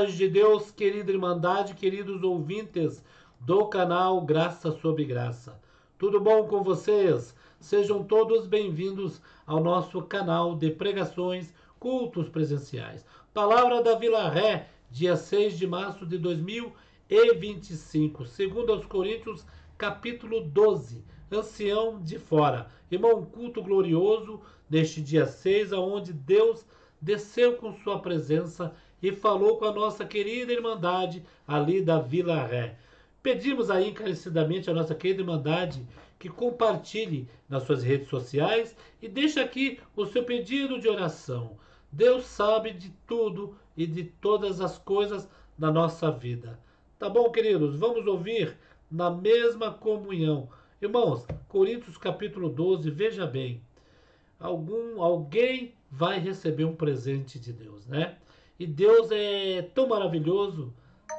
paz de Deus, querida Irmandade, queridos ouvintes do canal Graça sobre Graça. Tudo bom com vocês? Sejam todos bem-vindos ao nosso canal de pregações, cultos presenciais. Palavra da Vila Ré, dia 6 de março de 2025. Segundo aos Coríntios, capítulo 12. Ancião de fora. Irmão, culto glorioso neste dia 6, aonde Deus desceu com sua presença e falou com a nossa querida Irmandade ali da Vila Ré. Pedimos aí encarecidamente a nossa querida Irmandade que compartilhe nas suas redes sociais e deixe aqui o seu pedido de oração. Deus sabe de tudo e de todas as coisas da nossa vida. Tá bom, queridos? Vamos ouvir na mesma comunhão. Irmãos, Coríntios capítulo 12, veja bem. Alguém vai receber um presente de Deus, né? E Deus é tão maravilhoso,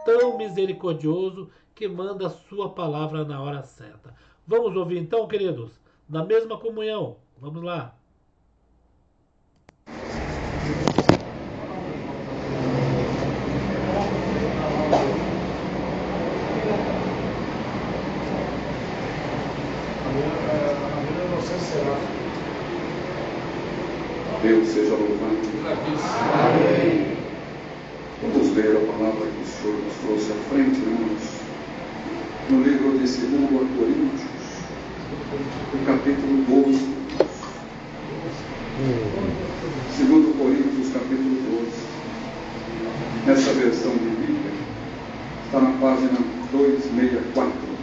tão misericordioso, que manda a sua palavra na hora certa. Vamos ouvir então, queridos? Na mesma comunhão. Vamos lá. Deus seja louvado. Amém. Vamos ler a palavra que o Senhor nos trouxe à frente, irmãos, no livro de 2 Coríntios, no capítulo 12. 2 Coríntios, capítulo 12. Nessa versão de Bíblia, está na página 264.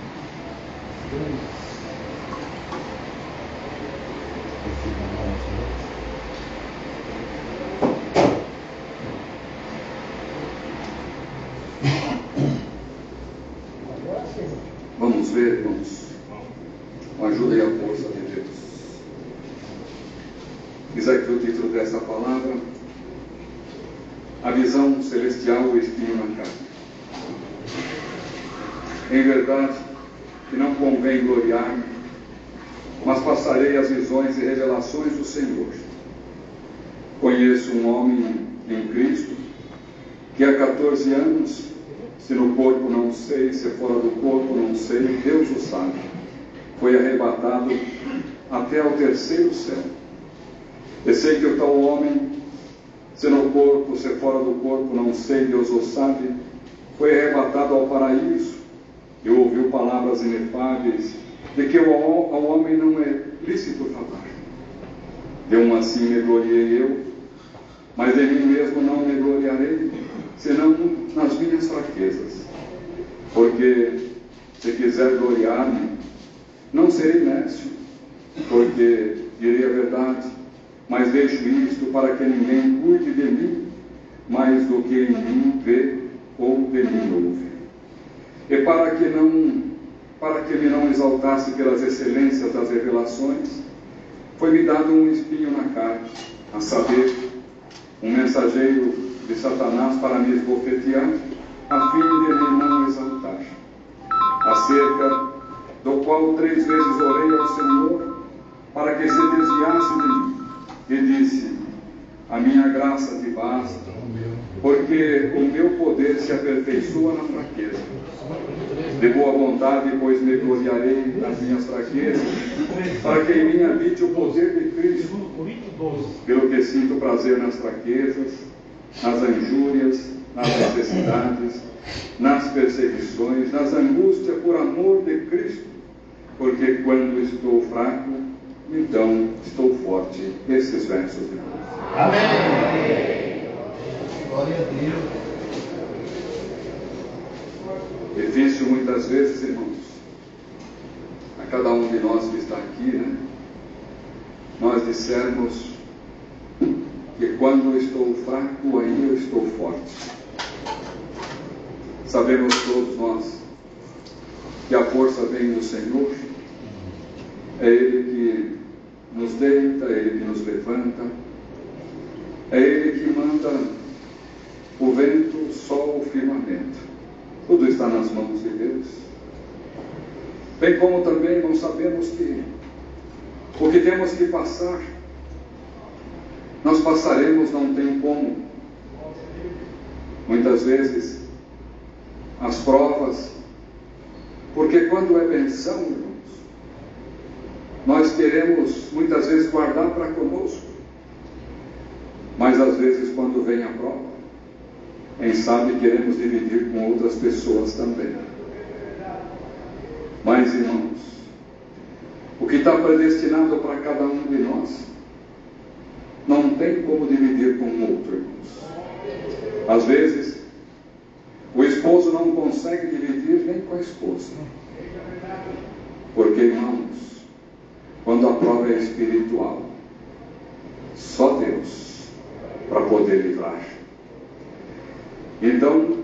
Vamos ver, irmãos, com a ajuda e a força de Deus. Diz aqui o título dessa palavra: a visão celestial, o espinho na carne. Em verdade, que não convém gloriar-me, mas passarei as visões e revelações do Senhor. Conheço um homem em Cristo, que há 14 anos, se no corpo não sei, se fora do corpo não sei, Deus o sabe, foi arrebatado até ao terceiro céu. E sei que o tal homem, se no corpo, se fora do corpo não sei, Deus o sabe, foi arrebatado ao paraíso e ouviu palavras inefáveis, de que ao homem não é lícito falar. De um assim me gloriei eu, mas de mim mesmo não me gloriarei, senão nas minhas fraquezas. Porque se quiser gloriar-me, não serei nécio, porque direi a verdade, mas deixo isto para que ninguém cuide de mim mais do que em mim vê ou de mim ouve. E para que me não exaltasse pelas excelências das revelações, foi-me dado um espinho na carne, a saber, um mensageiro de Satanás para me esbofetear, a fim de me não exaltar. Acerca do qual 3 vezes orei ao Senhor, para que se desviasse de mim, e disse: a minha graça te basta, porque o meu poder se aperfeiçoa na fraqueza. De boa vontade, pois me gloriarei nas minhas fraquezas, para que em mim habite o poder de Cristo, pelo que sinto prazer nas fraquezas, nas injúrias, nas necessidades, nas perseguições, nas angústias por amor de Cristo, porque quando estou fraco, então estou forte. Esses versos de Deus. Amém. Glória a Deus. Difícil muitas vezes, irmãos, a cada um de nós que está aqui, né? Nós dissermos que quando eu estou fraco, aí eu estou forte. Sabemos todos nós que a força vem do Senhor, é Ele que nos deita, é Ele que nos levanta, é Ele que manda o vento, o sol, o firmamento. Tudo está nas mãos de Deus. Bem como também não sabemos que o que temos que passar, nós passaremos, não tem como. muitas vezes, as provas, porque quando é benção, irmãos, nós queremos muitas vezes guardar para conosco, mas às vezes quando vem a prova, quem sabe queremos dividir com outras pessoas também. Mas, irmãos, o que está predestinado para cada um de nós, não tem como dividir com o outro, irmãos. Às vezes, o esposo não consegue dividir nem com a esposa. Porque, irmãos, quando a prova é espiritual, só Deus para poder livrar. Então,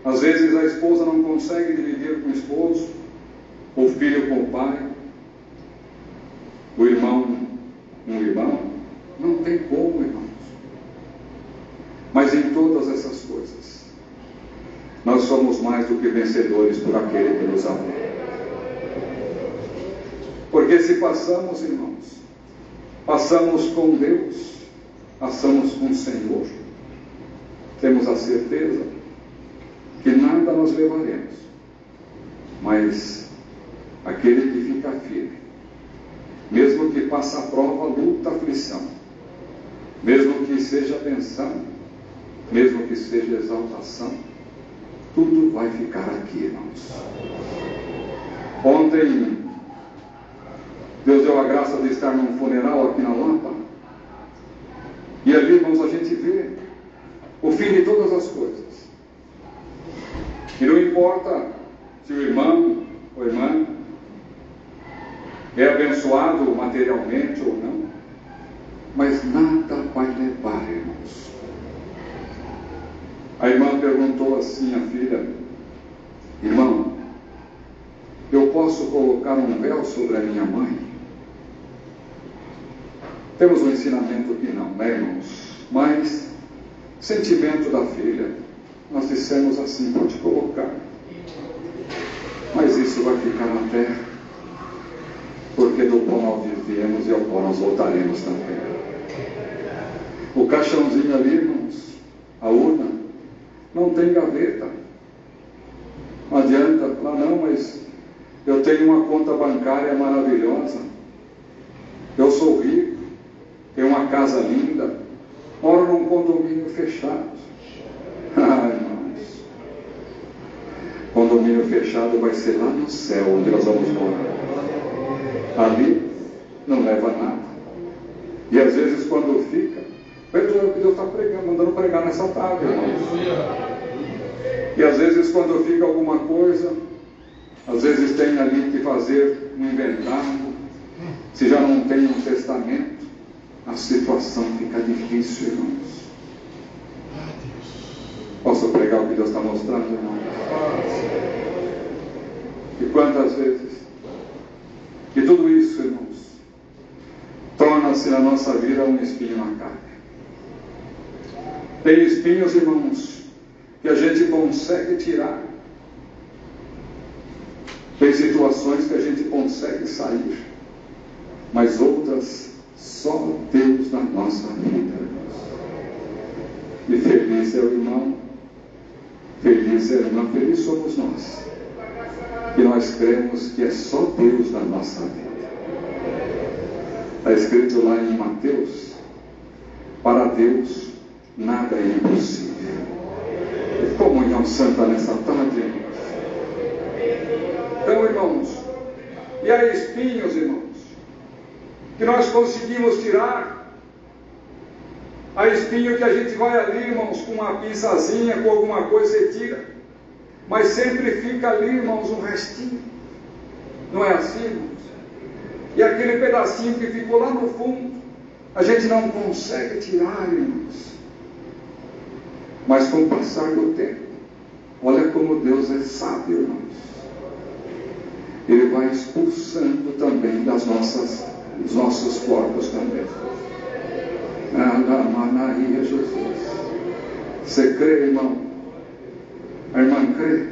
às vezes a esposa não consegue dividir com o esposo, o filho com o pai, o irmão com o irmão. Não tem como, irmãos. Mas em todas essas coisas, nós somos mais do que vencedores por aquele que nos amou. Porque se passamos, irmãos, passamos com Deus, passamos com o Senhor, temos a certeza que nada nós levaremos, mas aquele que fica firme, mesmo que passe a prova, luta, aflição, mesmo que seja benção, mesmo que seja exaltação, tudo vai ficar aqui, irmãos. Ontem, Deus deu a graça de estar num funeral aqui na Lapa, e ali, irmãos, a gente vê o fim de todas as coisas. E não importa se o irmão ou a irmã é abençoado materialmente ou não, mas nada vai levar, irmãos. A irmã perguntou assim à filha: irmão, eu posso colocar um véu sobre a minha mãe? Temos um ensinamento que não, né, irmãos? Mas, sentimento da filha, nós dissemos assim: pode colocar, mas isso vai ficar na terra, porque do pó nós viemos e ao pó nós voltaremos também. O caixãozinho ali, irmãos, a urna, não tem gaveta. Não adianta falar: não, mas eu tenho uma conta bancária maravilhosa, eu sou rico, tenho uma casa linda, moro num condomínio fechado. Ah, irmãos, condomínio fechado vai ser lá no céu, onde nós vamos morar. Ali não leva nada. E às vezes quando fica, perdoa o que Deus está pregando, mandando pregar nessa tarde, irmãos. E às vezes quando fica alguma coisa, às vezes tem ali que fazer um inventário. Se já não tem um testamento, a situação fica difícil, irmãos. Posso pregar o que Deus está mostrando, irmãos? E quantas vezes que tudo isso, irmãos, torna-se na nossa vida um espinho na carne. Tem espinhos, irmãos, que a gente consegue tirar. Tem situações que a gente consegue sair, mas outras só Deus na nossa vida, irmãos. E feliz é o irmão, feliz é a irmã, feliz somos nós, que nós cremos que é só Deus na nossa vida. Está escrito lá em Mateus: para Deus nada é impossível. E comunhão santa nessa tarde, irmãos. Então, irmãos, e há espinhos, irmãos, que nós conseguimos tirar. Há espinho que a gente vai ali, irmãos, com uma pinçazinha, com alguma coisa e tira, mas sempre fica ali, irmãos, um restinho. Não é assim, irmãos? E aquele pedacinho que ficou lá no fundo, a gente não consegue tirar, irmãos. Mas com o passar do tempo, olha como Deus é sábio, irmãos. Ele vai expulsando também dos nossos corpos também. Maria, Jesus. Você crê, irmão? A irmã crê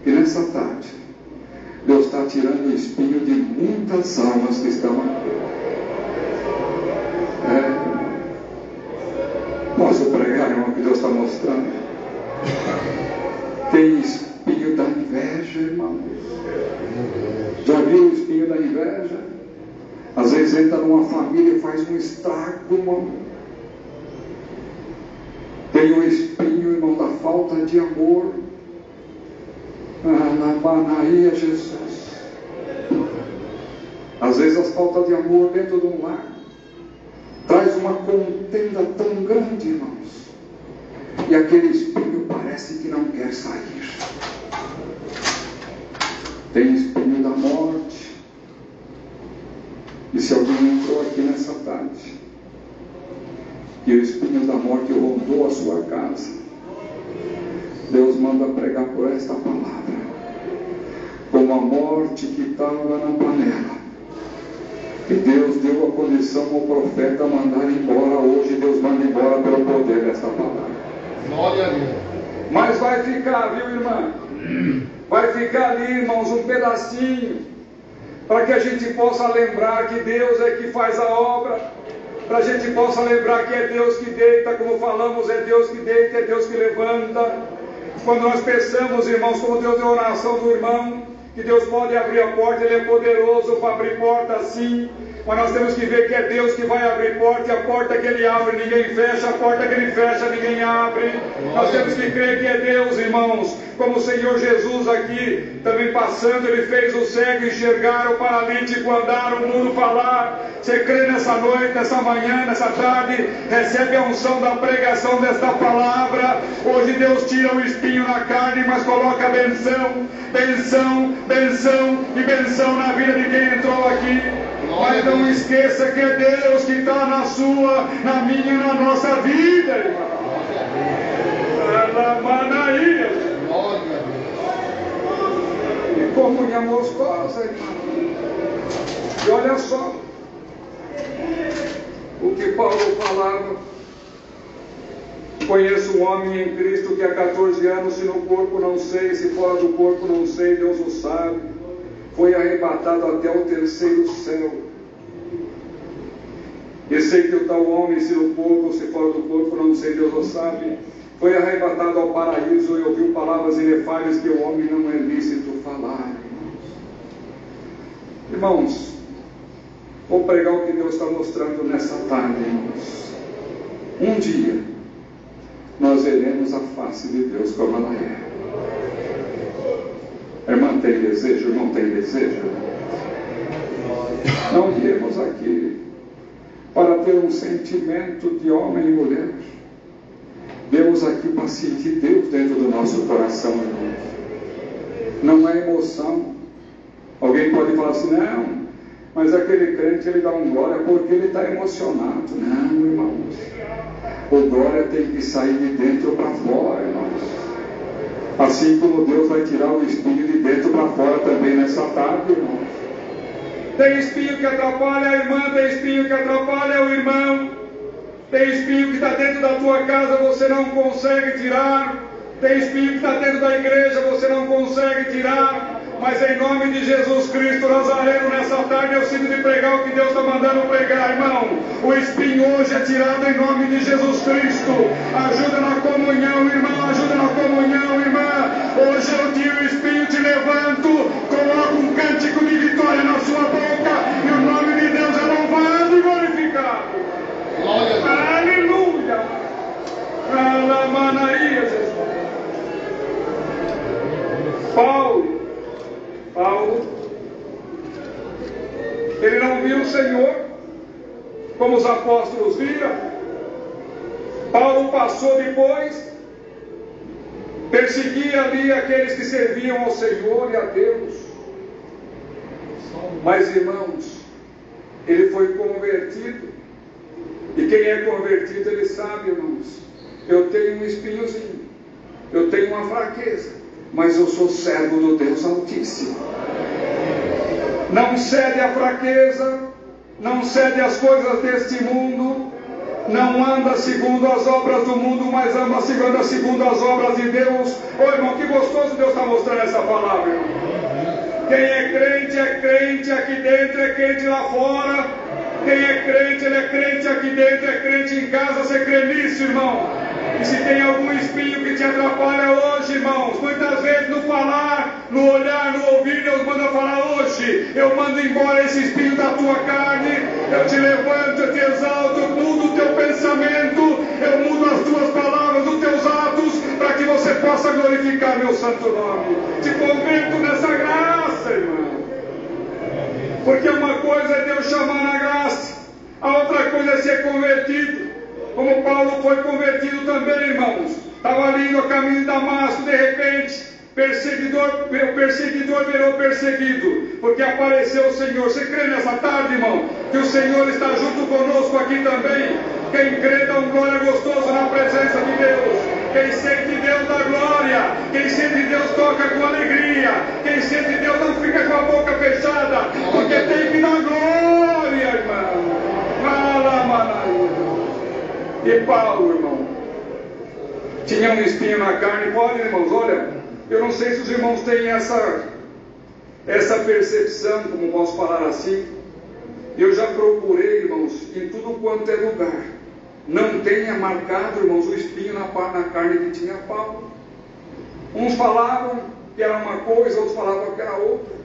que nessa tarde Deus está tirando o espinho de muitas almas que estão aqui. Posso pregar, irmão, que Deus está mostrando? Tem espinho da inveja, irmão. Já viu o espinho da inveja? Às vezes entra numa família e faz um estrago, irmão. Tem o espinho, irmão, da falta de amor. Na Banaia, Jesus. Às vezes as faltas de amor dentro de um lar traz uma contenda tão grande, irmãos. E aquele espinho parece que não quer sair. Tem espinho da morte. E se alguém entrou aqui nessa tarde, que o espinho da morte rondou a sua casa, Deus manda pregar por esta palavra. Como a morte que estava na panela, e Deus deu a condição ao profeta mandar embora. Hoje Deus manda embora pelo poder desta palavra. Glória a Deus. Mas vai ficar, viu, irmã? Vai ficar ali, irmãos, um pedacinho, para que a gente possa lembrar que Deus é que faz a obra, para a gente possa lembrar que é Deus que deita, como falamos, é Deus que deita, é Deus que levanta. Quando nós pensamos, irmãos, como Deus deu a oração do irmão, que Deus pode abrir a porta, Ele é poderoso para abrir porta sim, mas nós temos que ver que é Deus que vai abrir porta, e a porta que Ele abre, ninguém fecha, a porta que Ele fecha, ninguém abre. Nós temos que crer que é Deus, irmãos, como o Senhor Jesus aqui, também passando, Ele fez o cego enxergar, o paralítico andar, o mudo falar. Você crê nessa noite, nessa manhã, nessa tarde, recebe a unção da pregação desta palavra. Hoje Deus tira o espinho na carne, mas coloca benção, benção, benção e benção na vida de quem entrou aqui. Mas não esqueça que é Deus que está na sua, na minha e na nossa vida, irmão. E comunhão gostosa, irmão. E olha só o que Paulo falava. Conheço um homem em Cristo que há 14 anos, se no corpo não sei, se fora do corpo não sei, Deus o sabe, foi arrebatado até o terceiro céu. E sei que o tal homem, se no corpo ou se fora do corpo não sei, Deus o sabe, foi arrebatado ao paraíso e ouviu palavras inefáveis que o homem não é lícito falar. Irmãos, vou pregar o que Deus está mostrando nessa tarde, irmãos. Um dia nós veremos a face de Deus como ela é. Irmã, tem desejo? Não tem desejo? Não viemos aqui para ter um sentimento de homem e mulher. Viemos aqui para sentir Deus dentro do nosso coração, irmão. Não é emoção. Alguém pode falar assim, não, mas aquele crente, ele dá um glória porque ele está emocionado. Não, irmãos. O glória tem que sair de dentro para fora, irmãos. Assim como Deus vai tirar o espinho de dentro para fora também nessa tarde, irmãos. Tem espinho que atrapalha a irmã, tem espinho que atrapalha o irmão. Tem espinho que está dentro da tua casa, você não consegue tirar. Tem espinho que está dentro da igreja, você não consegue tirar. Mas em nome de Jesus Cristo Nazareno, nessa tarde eu sinto de pregar o que Deus está mandando pregar, irmão. O espinho hoje é tirado em nome de Jesus Cristo. Ajuda na comunhão, irmão, ajuda na comunhão, irmã. Hoje eu tiro o espinho, te levanto, coloco um cântico de vitória na sua boca, e o nome de Deus é louvado e glorificado. Aleluia! Alamanaia, Jesus. Paulo, ele não viu o Senhor como os apóstolos viram. Paulo passou depois, perseguia ali aqueles que serviam ao Senhor e a Deus. Mas, irmãos, ele foi convertido. E quem é convertido, ele sabe, irmãos, eu tenho um espinhozinho, eu tenho uma fraqueza, mas eu sou servo do Deus Altíssimo. Não cede à fraqueza, não cede às coisas deste mundo, não anda segundo as obras do mundo, mas anda segundo as obras de Deus. Ô irmão, que gostoso Deus está mostrando essa palavra, irmão. Quem é crente aqui dentro, é crente lá fora. Quem é crente, ele é crente aqui dentro, é crente em casa, você crê nisso, irmão? E se tem algum espinho que te atrapalha hoje, irmãos, muitas vezes no falar, no olhar, no ouvir, Deus manda falar hoje, eu mando embora esse espinho da tua carne, eu te levanto, eu te exalto, eu mudo o teu pensamento, eu mudo as tuas palavras, os teus atos, para que você possa glorificar meu santo nome. Te converto nessa graça, irmão. Porque uma coisa é Deus chamar na graça, a outra coisa é ser convertido. Como Paulo foi convertido também, irmãos. Estava ali no caminho de Damasco, de repente, o perseguidor virou perseguido, porque apareceu o Senhor. Você crê nessa tarde, irmão, que o Senhor está junto conosco aqui também? Quem crê dá um glória gostoso na presença de Deus. Quem sente Deus dá glória. Quem sente Deus toca com alegria. Quem sente Deus não fica com a boca fechada, porque tem que dar glória, irmão. Fala, manaia. E Paulo, irmão, tinha um espinho na carne. Olha, irmãos, olha, eu não sei se os irmãos têm essa percepção, como posso falar assim. Eu já procurei, irmãos, em tudo quanto é lugar, não tenha marcado, irmãos, o espinho na carne que tinha Paulo. Uns falavam que era uma coisa, outros falavam que era outra.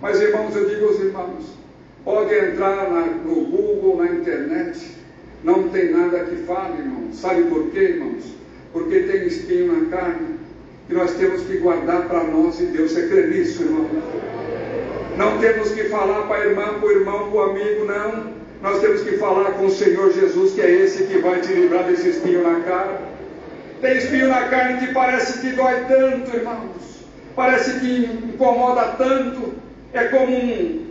Mas, irmãos, eu digo aos irmãos, pode entrar no Google, na internet, não tem nada que fale, irmãos. Sabe por quê, irmãos? Porque tem espinho na carne que nós temos que guardar para nós e Deus. Você crê nisso, irmão? Não temos que falar para a irmã, para o irmão, para o amigo, não. Nós temos que falar com o Senhor Jesus, que é esse que vai te livrar desse espinho na carne. Tem espinho na carne que parece que dói tanto, irmãos. Parece que incomoda tanto. É como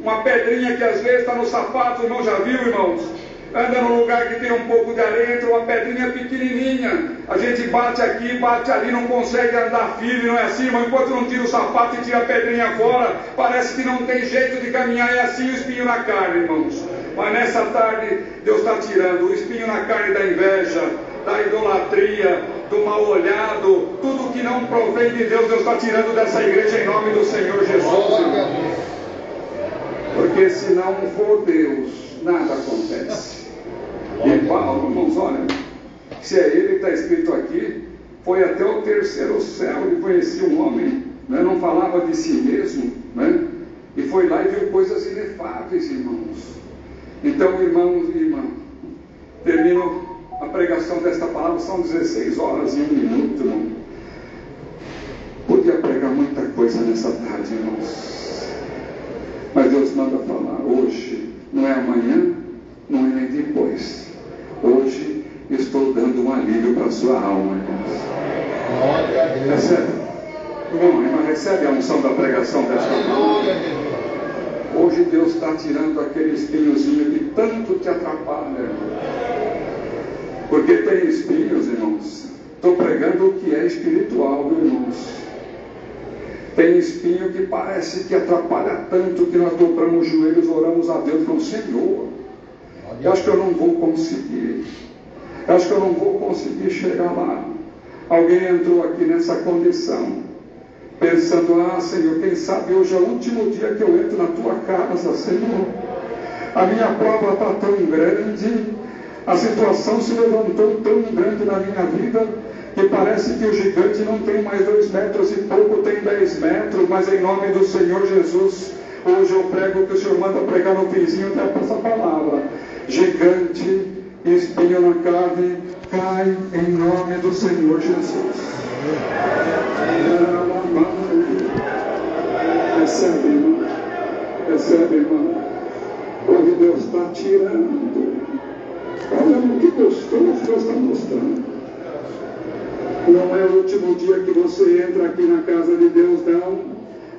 uma pedrinha que às vezes está no sapato, o irmão já viu, irmãos? Anda num lugar que tem um pouco de areia, entra uma pedrinha pequenininha. A gente bate aqui, bate ali, não consegue andar firme, não é assim, irmão? Enquanto não tira o sapato e tira a pedrinha fora, parece que não tem jeito de caminhar. É assim o espinho na carne, irmãos. Mas nessa tarde, Deus está tirando o espinho na carne da inveja, da idolatria, do mal olhado, tudo que não provém de Deus, Deus está tirando dessa igreja em nome do Senhor Jesus, irmãos. Porque se não for Deus, nada acontece. E Paulo, irmãos, olha, se é ele que está escrito aqui, foi até o terceiro céu e conhecia um homem, né? Não falava de si mesmo, né? E foi lá e viu coisas inefáveis, irmãos. Então, irmãos e irmãs, termino a pregação desta palavra, são 16 horas e 1 minuto, irmão. Podia pregar muita coisa nessa tarde, irmãos, mas Deus manda falar hoje, não é amanhã, não é nem depois. Hoje estou dando um alívio para a sua alma, irmãos. Recebe? Irmão, irmã, recebe a unção da pregação desta palavra. Hoje Deus está tirando aquele espinhozinho que tanto te atrapalha, irmão. Porque tem espinhos, irmãos. Estou pregando o que é espiritual, irmãos. Tem espinho que parece que atrapalha tanto que nós dobramos os joelhos, oramos a Deus e falamos: Senhor, eu acho que eu não vou conseguir. Eu acho que eu não vou conseguir chegar lá. Alguém entrou aqui nessa condição, pensando: ah, Senhor, quem sabe hoje é o último dia que eu entro na tua casa, Senhor. A minha prova está tão grande, a situação se levantou tão grande na minha vida, que parece que o gigante não tem mais 2 metros e pouco, tem 10 metros, mas em nome do Senhor Jesus, hoje eu prego que o Senhor manda pregar no finzinho até essa palavra: gigante, espinho na carne, cai em nome do Senhor Jesus. Recebe, irmão. Recebe, irmão. Hoje Deus está tirando. Olha que gostoso Deus está mostrando. Não é o último dia que você entra aqui na casa de Deus, não.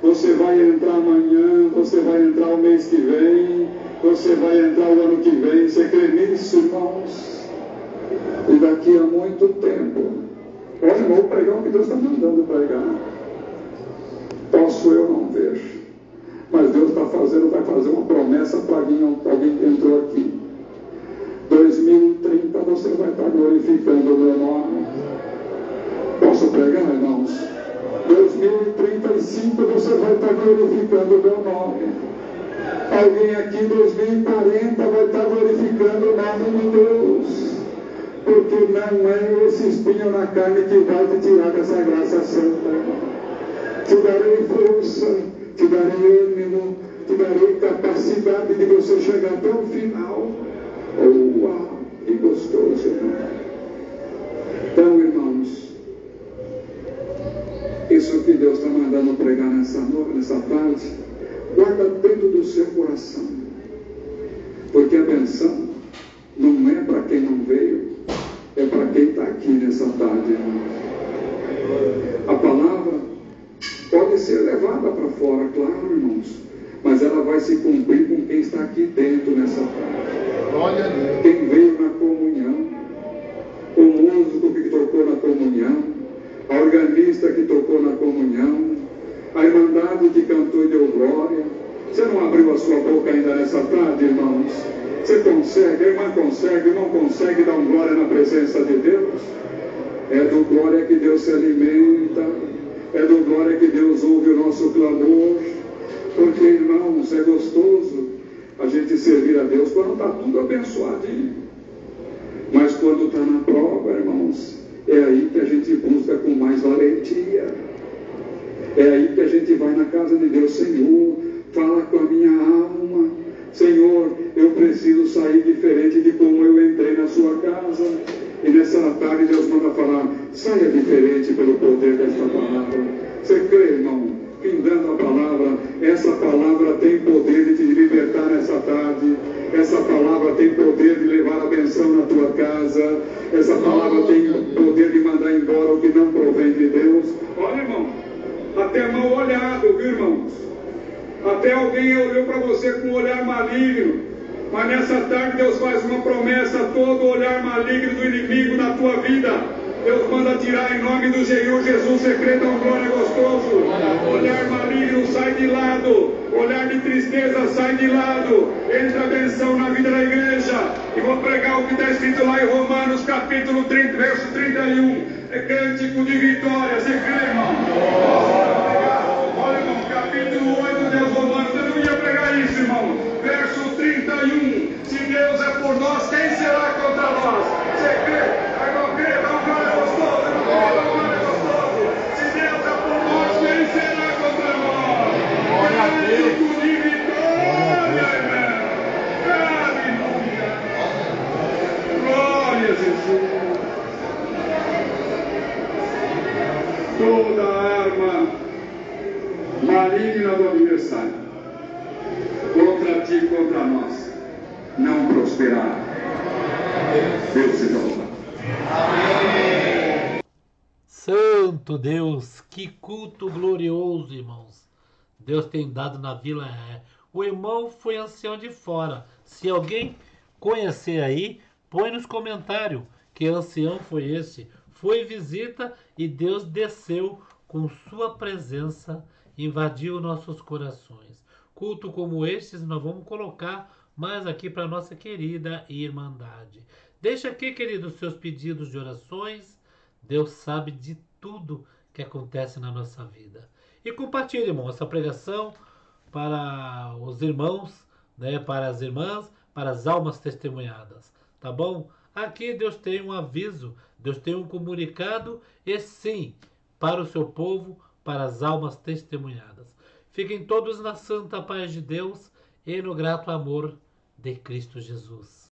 Você vai entrar amanhã, você vai entrar o mês que vem, você vai entrar o ano que vem. Você crê nisso, irmãos? E daqui a muito tempo, olha, irmão, pregar o que Deus está mandando pregar. Posso eu não ver, mas Deus está fazendo, vai fazer uma promessa para alguém que entrou aqui. 2030 você vai estar glorificando o meu nome. Posso pregar, irmãos? 2035 você vai estar glorificando o meu nome. Alguém aqui em 2040 vai estar glorificando o nome de Deus. Porque não é esse espinho na carne que vai te tirar dessa graça santa. Te darei força, te darei ânimo, te darei capacidade de você chegar até o final. Oh, uau, que gostoso, irmão. Então, irmãos, isso que Deus está mandando pregar nessa tarde, guarda dentro do seu coração. Porque a benção não é para quem não veio, é para quem está aqui nessa tarde, irmãos. A palavra pode ser levada para fora, claro, irmãos, mas ela vai se cumprir com quem está aqui dentro nessa tarde. Quem veio na comunhão, o músico que tocou na comunhão, a organista que tocou na comunhão, a irmandade que cantou e deu glória. Você não abriu a sua boca ainda nessa tarde, irmãos? Você consegue, a irmã consegue, não consegue dar um glória na presença de Deus? É do glória que Deus se alimenta, é do glória que Deus ouve o nosso clamor, porque, irmãos, é gostoso a gente servir a Deus quando está tudo abençoadinho. Mas quando está na prova, irmãos, é aí que a gente busca com mais valentia. É aí que a gente vai na casa de Deus. Senhor, fala com a minha alma. Senhor, eu preciso sair diferente de como eu entrei na sua casa. E nessa tarde Deus manda falar: saia diferente pelo poder desta palavra. Você crê, irmão? Findando a palavra, essa palavra tem poder de te libertar nessa tarde. Essa palavra tem poder de levar a benção na tua casa. Essa palavra tem poder de mandar embora o que não provém de Deus. Olha, irmão, até mal olhado, viu, irmãos? Até alguém olhou para você com um olhar maligno. Mas nessa tarde Deus faz uma promessa: todo olhar maligno do inimigo na tua vida Deus manda tirar em nome do Senhor Jesus. Você crê, dá um glória gostoso. Olhar maligno sai de lado, olhar de tristeza sai de lado. Entra a benção na vida da igreja. E vou pregar o que está escrito lá em Romanos capítulo 30, verso 31. É cântico de vitória. Você crê, irmão? Olha, irmão, capítulo 8 de Romanos. Eu não ia pregar isso, irmão. Verso 31. Se Deus é por nós, quem será contra nós? Você crê? Agora crê, dá um glória gostoso. Dá um glória gostoso. Se Deus é por nós, quem será contra nós? Cântico de vitória, irmão. Aleluia. Glória a Jesus. Toda arma maligna do adversário contra ti e contra nós não prosperará. Deus se louva. Santo Deus, que culto glorioso, irmãos. Deus tem dado na Vila Ré. O irmão foi ancião de fora. Se alguém conhecer aí, põe nos comentários que ancião foi esse. Foi visita e Deus desceu com sua presença, invadiu nossos corações. Culto como estes nós vamos colocar mais aqui para nossa querida Irmandade. Deixa aqui, queridos, seus pedidos de orações. Deus sabe de tudo que acontece na nossa vida. E compartilhe, irmão, essa pregação para os irmãos, né, para as irmãs, para as almas testemunhadas. Tá bom? Aqui Deus tem um aviso, Deus tem um comunicado, e sim, para o seu povo, para as almas testemunhadas. Fiquem todos na santa paz de Deus e no grato amor de Cristo Jesus.